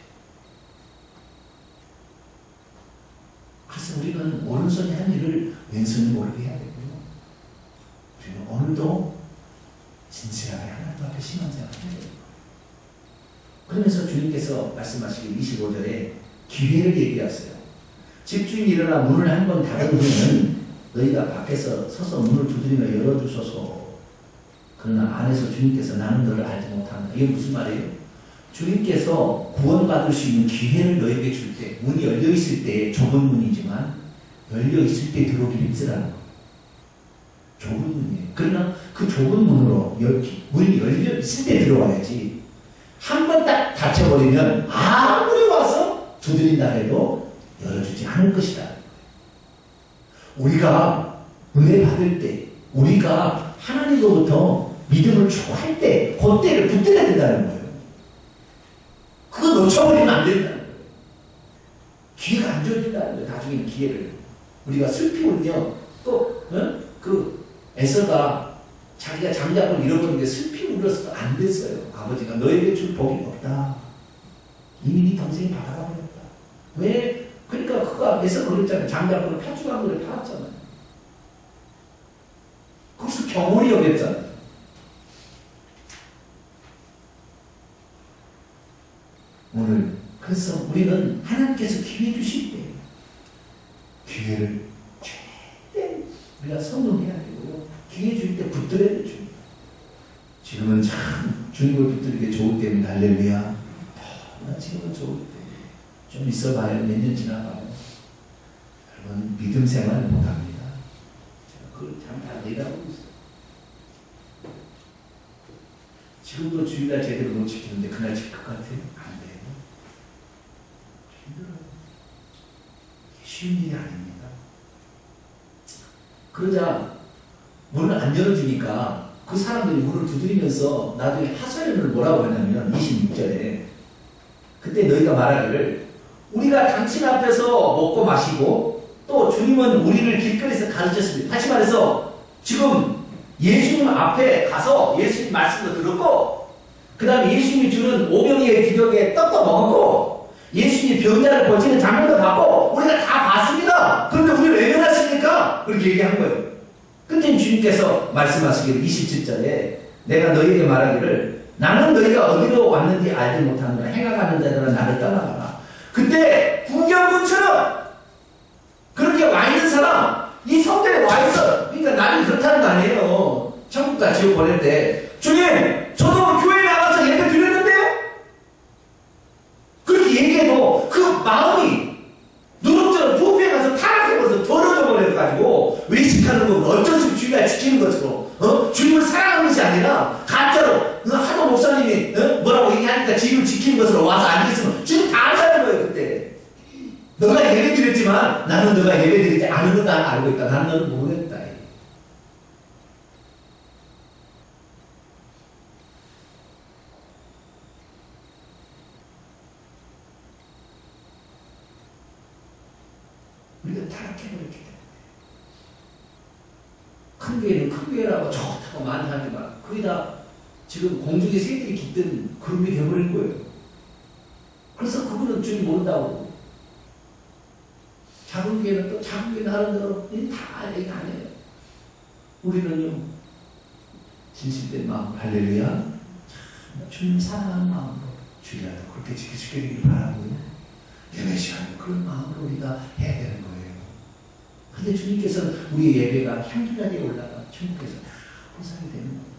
그래서 우리는 오른손이 한 일을 왼손이 모르게 해야 되고요. 우리는 오늘도 진실하게 하나님 앞에 심한 생각을 해야 돼요. 그러면서 주님께서 말씀하시길 25절에 기회를 얘기하세요. 집주인이 일어나 문을 한 번 닫은 후에는 너희가 밖에서 서서 문을 두드리며 열어주소서. 그러나 안에서 주님께서 나는 너를 알지 못한다. 이게 무슨 말이에요? 주님께서 구원받을 수 있는 기회를 너에게 줄 때, 문이 열려있을 때, 좁은 문이지만 열려있을 때 들어오기를 힘쓰라는 거예요. 좁은 문이에요. 그러나 그 좁은 문으로 문이 열려있을 때 들어와야지. 한 번 딱 닫혀버리면 아무리 와서 두드린다 해도 열어주지 않을 것이다. 우리가 은혜 받을 때, 우리가 하나님으로부터 믿음을 추구할 때, 그때를 붙들어야 된다는 거예요. 그거 놓쳐버리면 안 된다는 거예요. 기회가 안 줘진다는 거예요. 나중에 기회를. 우리가 슬피면요, 또, 그 에서가 자기가 장작을 잃어버리는데 슬피 울어서도 안 됐어요. 아버지가 너에게 줄 복이 없다. 이미 네 동생이 받아가 버렸다. 왜? 그러니까 그가 에서 그랬잖아요. 장작으로 팥죽한 거를 팔았잖아요. 거기서 경홀이 오겠잖아요. 오늘 그래서 우리는 하나님께서 기회 주실 때 기회를 최대 우리가 선동해야 되고요. 기회 줄 때 붙들어야 되죠. 지금은 참 주님을 붙들기 좋을 때입니다. 할렐루야. 지금은 좋을 때 좀 있어봐요. 몇 년 지나가요. 여러분 믿음 생활 못합니다. 그걸 참 다 내다보고 있어요. 지금도 주일날 제대로 못 지키는데 그날 지킬 것 같아요? 안 돼요. 힘들어요. 쉬운 일이 아닙니다. 그러자 문을 안 열어주니까 그 사람들이 문을 두드리면서 나중에 하소연을 뭐라고 하냐면 26절에 그때 너희가 말하기를 우리가 당신 앞에서 먹고 마시고 또 주님은 우리를 길거리에서 가르쳤습니다. 다시 말해서 지금 예수님 앞에 가서 예수님 말씀도 들었고 그 다음에 예수님이 주는 오병이의 기적에 떡도 먹었고 예수님이 병자를 고치는 장면도 봤고 우리가 다 봤습니다. 그런데 우리를 외면하십니까? 그렇게 얘기한 거예요. 그때 주님께서 말씀하시기를 27절에 내가 너희에게 말하기를 나는 너희가 어디로 왔는지 알지 못하노라. 행하가는 자들은 나를 떠나가라. 그때 구경꾼처럼 그렇게 와 있는 사람 이 성전에 와 있어. 그러니까 나는 그렇다는 거 아니에요. 천국과 지옥 보낼 때 주님 저도 교회에 나가서 예배 드렸는데요. 그렇게 얘기해도 그 마음이 누룩처럼 부패에 가서 타락해버려서 더러져 버려가지고 외식하는 거 어쩔 수 없이 주님을 지키는 것처럼 주님을 사랑하는 것이 아니라 가짜로 하도 목사님이 뭐라고 얘기하니까 주님을 지키는 것으로 와서 앉아있으면 주님 다 안다는 거예요. 그때 너가 예배 드렸지만 나는 너가 예배 드리지 않은 건 나는 알고 있다. 나는 너를 모르겠다. 우리가 타락해버렸기 때문에 큰 교회는 큰 교회라고 좋다고 많다지만 거기다 지금 공중에 새들이 깃든 그룹이 되어버린 거예요. 그래서 그분은 주님 모른다고 작은 교회는 또 작은 교회는 하는 대로 다 얘기 안 해요. 우리는요 진실된 마음 할렐루야 주님 사랑하는 마음으로 주일날도 그렇게 지켜주기를 바라고요. 예배 시간에 그런 마음으로 우리가 해야 되는 거예요. 근데 주님께서는 우리 예배가 향기나게 올라가 천국에서 다 보상이 되는 거예요.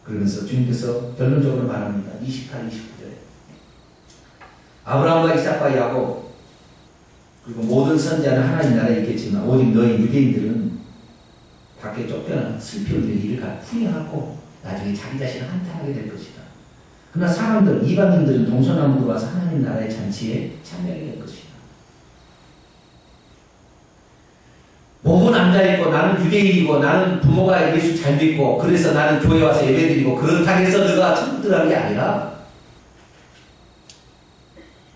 그러면서 주님께서 결론적으로 말합니다. 28, 29절에 아브라함과 이삭과 야곱 그리고 모든 선자는 하나님 나라에 있겠지만 오직 너희 유대인들은 밖에 쫓겨나 슬피 흘리는 일을 후회하고 나중에 자기 자신을 한탄하게 될 것이다. 그러나 사람들, 이방인들은 동서남으로 와서 하나님 나라의 잔치에 참여하게 될 것이다. 몸은 앉아있고 나는 유대인이고 나는 부모가 예수 잘 믿고 그래서 나는 교회 와서 예배드리고 그렇다고 해서 너가 천국 들어가는 게 아니라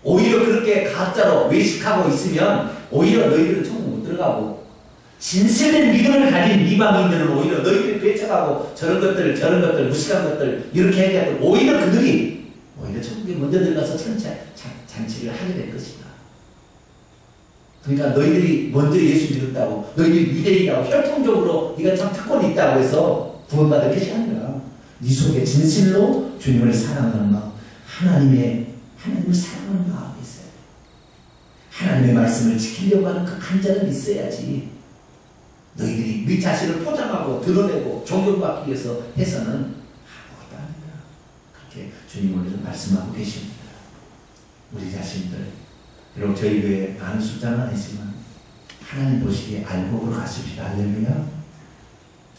오히려 그렇게 가짜로 외식하고 있으면 오히려 너희들은 천국 못 들어가고 진실된 믿음을 가진 이방인들은 오히려 너희들이 배척하고 저런 것들 무식한 것들 이렇게 얘기하고 오히려 그들이 오히려 천국에 먼저 들어가서 잔치를 하게 될 것이다. 그러니까 너희들이 먼저 예수 믿었다고 너희들이 유대인이라고 혈통적으로 네가 참 특권이 있다고 해서 구원받을 것이 아니라 네 속에 진실로 주님을 사랑하는 마음 하나님을 사랑하는 마음이 있어요. 하나님의 말씀을 지키려고 하는 그 간절함이 있어야지 너희들이 네 자신을 포장하고 드러내고 존경받기 위해서 해서는 아무것도 아니다. 그렇게 주님 오늘도 말씀하고 계십니다. 우리 자신들 비록 저희 교회 많은 숫자는 아니지만 하나님 보시기에 알곡으로 가십시다. 할렐루야.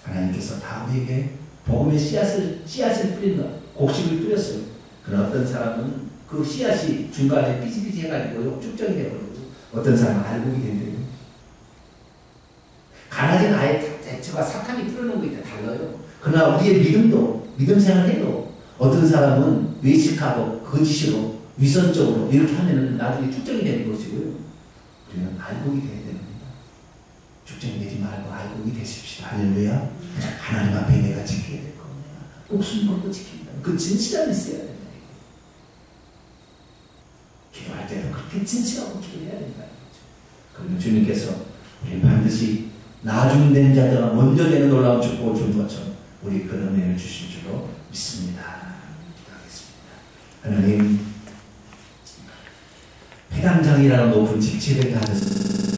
하나님께서 다 우리에게 복음의 씨앗을 뿌리는 곡식을 뿌렸어요. 그러나 어떤 사람은 그 씨앗이 중간에 삐지삐지 해가지고 쭉정이 되어버리고 어떤 사람은 알곡이 된대요. 가라진 아예 대처가 사탄이 뿌려놓은 거 있다 달라요. 그러나 우리의 믿음 생활해도 어떤 사람은 외식하고 거짓으로 위선적으로 이렇게 하면은 나중에 축적이 되는 것이고요. 우리는 알곡이 되어야 됩니다. 축적이 되지 말고 알곡이 되십시다. 할렐루야. 하나님 앞에 내가 지켜야 될 겁니다. 목숨 걸고 지킨다. 그 진실함이 있어야 된다. 기도할 때도 그렇게 진실하고 기도해야 된다. 그러면 주님께서 우리 반드시 나중된 자들아 먼저 되는 놀라운 축복을 준 것처럼 우리 그런 은혜를 주실 줄로 믿습니다. 기도하겠습니다. 하나님, 회당장이라는 높은 직책을 가져서